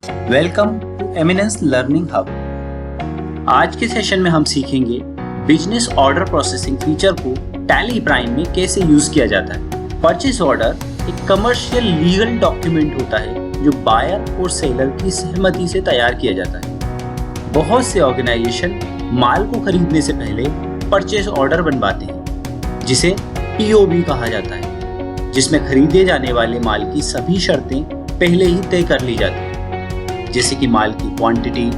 Welcome to Eminence learning hub. आज के session में हम सीखेंगे बिजनेस ऑर्डर प्रोसेसिंग फीचर को टैली प्राइम में कैसे यूज किया जाता है। परचेज ऑर्डर एक कमर्शियल लीगल डॉक्यूमेंट होता है जो बायर और सेलर की सहमति से तैयार किया जाता है। बहुत से ऑर्गेनाइजेशन माल को खरीदने से पहले परचेज ऑर्डर बनवाते हैं जिसे POB कहा जाता है, जिसमें खरीदे जाने वाले माल की सभी शर्तें पहले ही तय कर ली जाती हैं, जैसे कि माल की क्वांटिटी,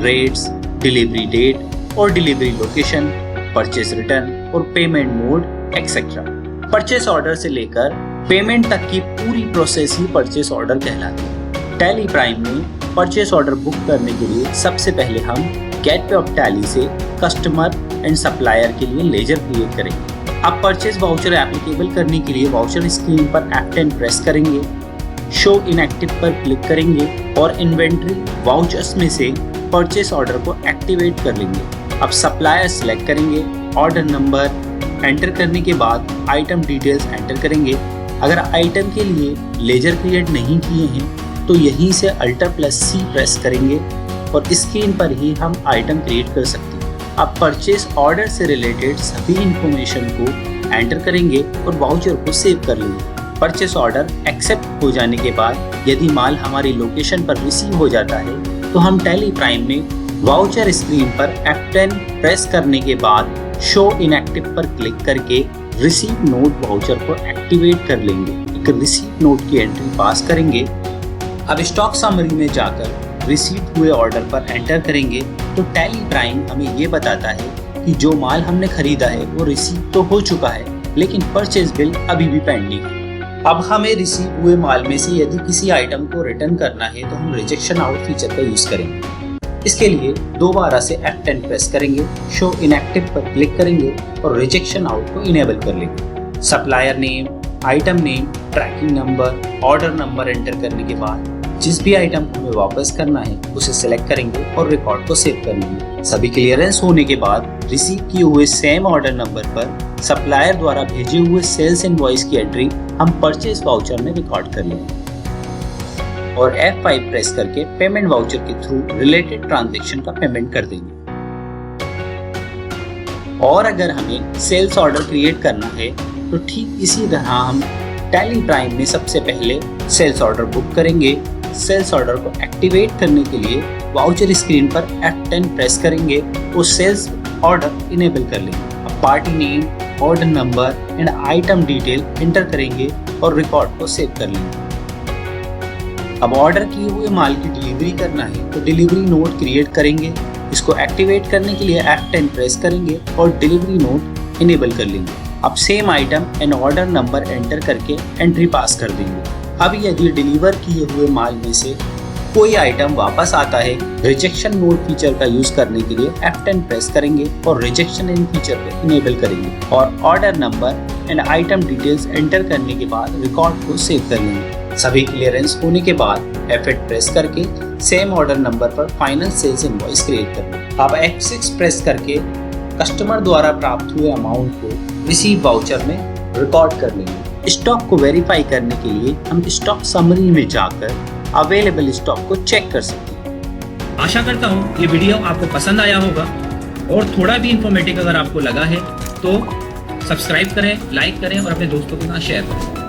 रेट्स, डिलीवरी डेट और डिलीवरी लोकेशन, परचेस रिटर्न और payment mode etcetera. Purchase order से लेकर पेमेंट तक की पूरी प्रोसेस ही परचेस ऑर्डर कहलाती है। टैली प्राइम में परचेस ऑर्डर बुक करने के लिए सबसे पहले हम गेटवे ऑफ टैली से कस्टमर एंड सप्लायर के लिए लेजर क्रिएट करेंगे। अब परचेस वाउचर एप्लीकेबल करने के लिए वाउचर स्क्रीन पर F10 प्रेस करेंगे, शो इनएक्टिव पर क्लिक करेंगे और इन्वेंट्री वाउचर्स में से परचेस ऑर्डर को एक्टिवेट कर लेंगे। अब सप्लायर सेलेक्ट करेंगे, ऑर्डर नंबर एंटर करने के बाद आइटम डिटेल्स एंटर करेंगे। अगर आइटम के लिए लेजर क्रिएट नहीं किए हैं तो यहीं से Alt+C प्रेस करेंगे और स्क्रीन पर ही हम आइटम क्रिएट कर सकते हैं। अब परचेस ऑर्डर से रिलेटेड सभी इंफॉर्मेशन को एंटर करेंगे और वाउचर को सेव कर लेंगे। परचेस ऑर्डर एक्सेप्ट हो जाने के बाद यदि माल हमारी लोकेशन पर रिसीव हो जाता है तो हम टैली प्राइम में वाउचर स्क्रीन पर F10 प्रेस करने के बाद शो इनएक्टिव पर क्लिक करके रिसीव नोट वाउचर को एक्टिवेट कर लेंगे। एक रिसीव नोट की एंट्री पास करेंगे। अब स्टॉक समरी में जाकर रिसीव हुए ऑर्डर पर एंटर करेंगे तो टैली प्राइम हमें ये बताता है कि जो माल हमने खरीदा है वो रिसीव तो हो चुका है, लेकिन परचेज बिल अभी भी पेंडिंग है। अब हमें रिसीव हुए माल में से यदि किसी आइटम को रिटर्न करना है तो हम रिजेक्शन आउट फीचर का यूज करेंगे। इसके लिए दोबारा से F10 प्रेस करेंगे, शो इनएक्टिव पर क्लिक करेंगे और रिजेक्शन आउट को इनेबल कर लेंगे। Supplier name, item name, tracking number, order number enter करने के बाद जिस भी आइटम को हमें वापस करना है उसे सिलेक्ट करेंगे और रिकॉर्ड को सेव कर लेंगे। सभी क्लियरेंस होने के बाद रिसीव किए हुए सेम ऑर्डर नंबर पर सप्लायर द्वारा भेजे हुए सेल्स इनवॉइस की एंट्री हम परचेज वाउचर में रिकॉर्ड कर लेंगे और F5 प्रेस करके पेमेंट वाउचर के थ्रू रिलेटेड ट्रांजैक्शन का पेमेंट कर देंगे। और अगर हमें सेल्स ऑर्डर क्रिएट करना है तो ठीक इसी तरह हम टैली प्राइम में सबसे पहले सेल्स ऑर्डर बुक करेंगे। सेल्स ऑर्डर को एक्टिवेट करने के लिए वाउचर स्क्रीन पर F10 प्रेस करेंगे और सेल्स ऑर्डर इनेबल कर लेंगे। अब party name, order number and item detail enter करेंगे और रिकॉर्ड को सेव कर लेंगे। अब ऑर्डर किए हुए माल की डिलीवरी करना है तो डिलीवरी नोट क्रिएट करेंगे। इसको एक्टिवेट करने के लिए F10 प्रेस करेंगे और डिलीवरी नोट इनेबल कर लेंगे। अब same item and order number enter करके एंट्री पास कर देंगे। अब यदि डिलीवर किए हुए माल में से कोई आइटम वापस आता है, रिजेक्शन नोट फीचर का यूज करने के लिए F10 प्रेस करेंगे और रिजेक्शन इन फीचर को इनेबल करेंगे और order number and item details enter करने के बाद रिकॉर्ड को सेव कर लेंगे। सभी क्लियरेंस होने के बाद F8 प्रेस करके सेम ऑर्डर नंबर पर फाइनल सेल्स इनवॉइस क्रिएट कर लेंगे। अब F6 प्रेस करके कस्टमर द्वारा प्राप्त हुए अमाउंट को रिसीव वाउचर में रिकॉर्ड कर लेंगे। स्टॉक को वेरीफाई करने के लिए हम स्टॉक समरी में जाकर अवेलेबल स्टॉक को चेक कर सकते हैं। आशा करता हूँ ये वीडियो आपको पसंद आया होगा और थोड़ा भी इंफॉर्मेटिव अगर आपको लगा है तो सब्सक्राइब करें, लाइक करें और अपने दोस्तों के साथ शेयर करें।